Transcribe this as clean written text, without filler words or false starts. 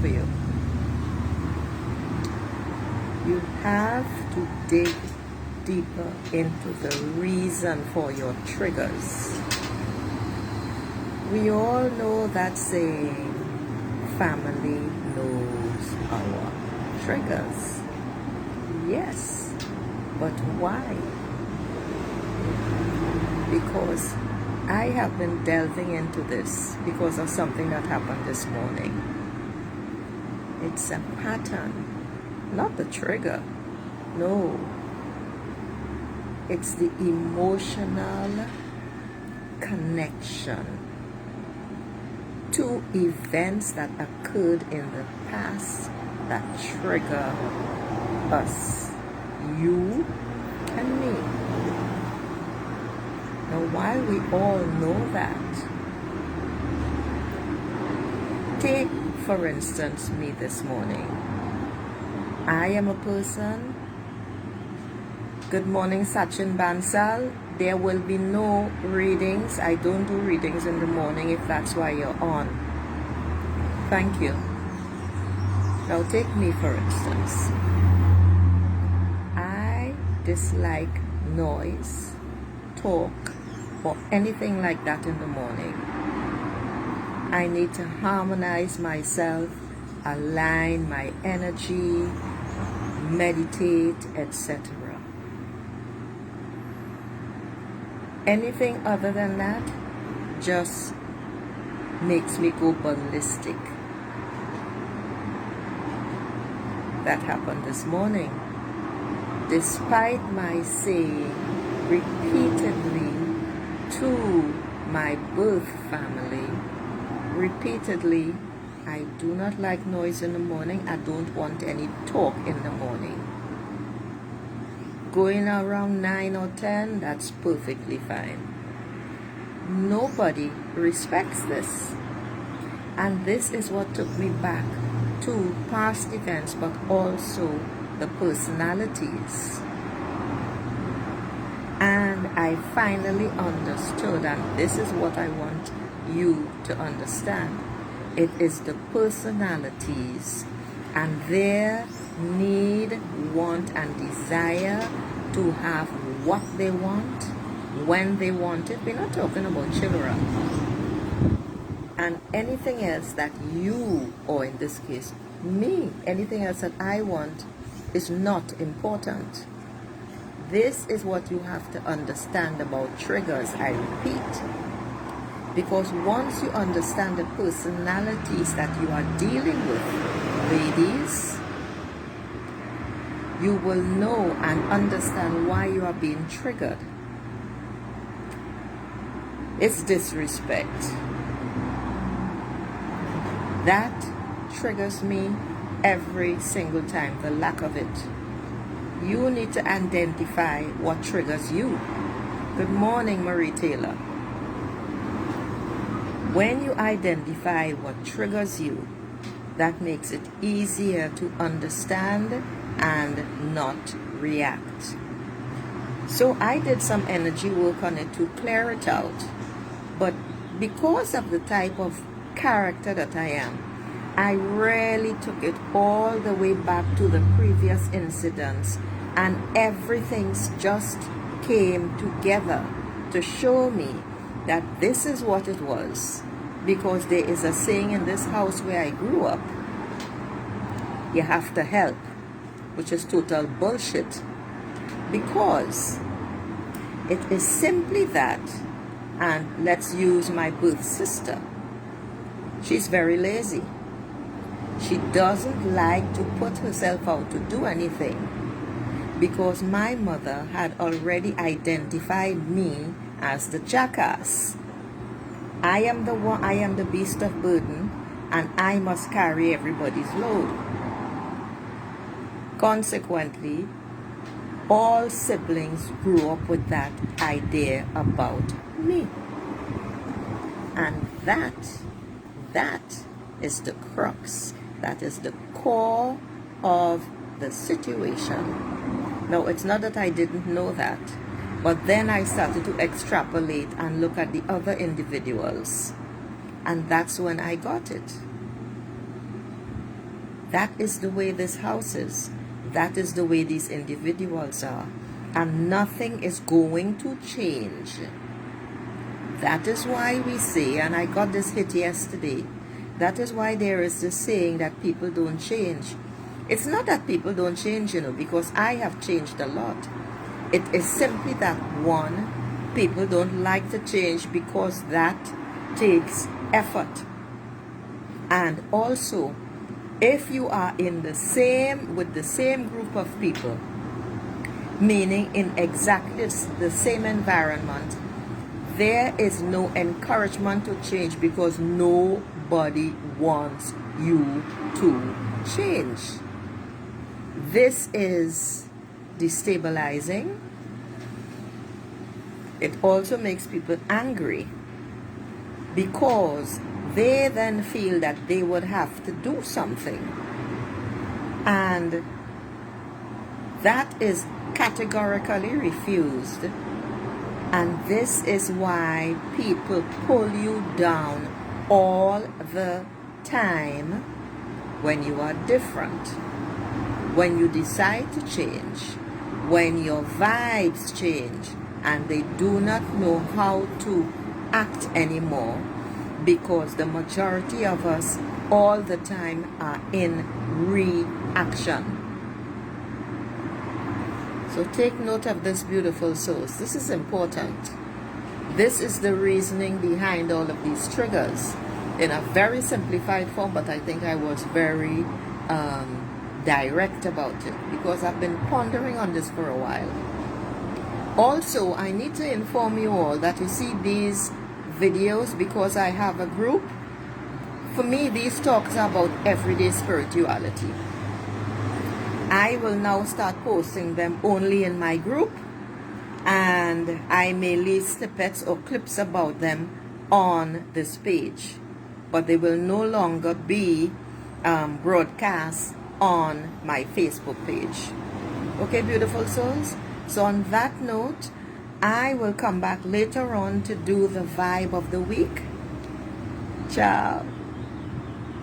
for you. You have to dig deeper into the reason for your triggers. We all know that saying, family knows our triggers. Yes, but why? Because I have been delving into this because of something that happened this morning. It's a pattern, not the trigger. No. It's the emotional connection to events that occurred in the past that trigger us, you and me. Now, while we all know that, take for instance me this morning. I am a person. Good morning, Sachin Bansal. There will be no readings. I don't do readings in the morning if that's why you're on. Thank you. Now take me for instance. I dislike noise, talk, or anything like that in the morning. I need to harmonize myself, align my energy, meditate, etc. Anything other than that just makes me go ballistic. That happened this morning. Despite my saying repeatedly to my birth family, repeatedly, I do not like noise in the morning. I don't want any talk in the morning. Going around 9 or 10, that's perfectly fine. Nobody respects this. And this is what took me back to past events, but also the personalities. And I finally understood, and this is what I want you to understand. It is the personalities and their need, want, and desire to have what they want, when they want it. We're not talking about children. And anything else that you, or in this case, me, anything else that I want is not important. This is what you have to understand about triggers, I repeat. Because once you understand the personalities that you are dealing with, ladies, you will know and understand why you are being triggered. It's disrespect. That triggers me every single time, the lack of it. You need to identify what triggers you. Good morning, Marie Taylor. When you identify what triggers you, that makes it easier to understand and not react. So I did some energy work on it to clear it out. But because of the type of character that I am, I really took it all the way back to the previous incidents, and everything just came together to show me that this is what it was. Because there is a saying in this house where I grew up, you have to help, which is total bullshit. Because it is simply that, and let's use my birth sister. She's very lazy. She doesn't like to put herself out to do anything. Because my mother had already identified me as the jackass. I am the one, I am the beast of burden, and I must carry everybody's load. Consequently, all siblings grew up with that idea about me. And that is the crux. That is the core of the situation. Now, it's not that I didn't know that, but then I started to extrapolate and look at the other individuals. And that's when I got it. That is the way this house is. That is the way these individuals are. And nothing is going to change. That is why we say, and I got this hit yesterday, that is why there is this saying that people don't change. It's not that people don't change, because I have changed a lot. It is simply that, one, people don't like to change because that takes effort. And also, if you are with the same group of people, meaning in exactly the same environment, there is no encouragement to change because nobody wants you to change. This is destabilizing. It also makes people angry because they then feel that they would have to do something. And that is categorically refused. And this is why people pull you down all the time when you are different. When you decide to change, when your vibes change, and they do not know how to act anymore, because the majority of us all the time are in reaction. So take note of this, beautiful souls. This is important. This is the reasoning behind all of these triggers in a very simplified form, but I think I was very direct about it because I've been pondering on this for a while. Also, I need to inform you all that you see these videos because I have a group. For me, these talks are about everyday spirituality. I will now start posting them only in my group, and I may leave snippets or clips about them on this page, but they will no longer be broadcast on my Facebook page. Okay, beautiful souls? So on that note, I will come back later on to do the vibe of the week. Ciao.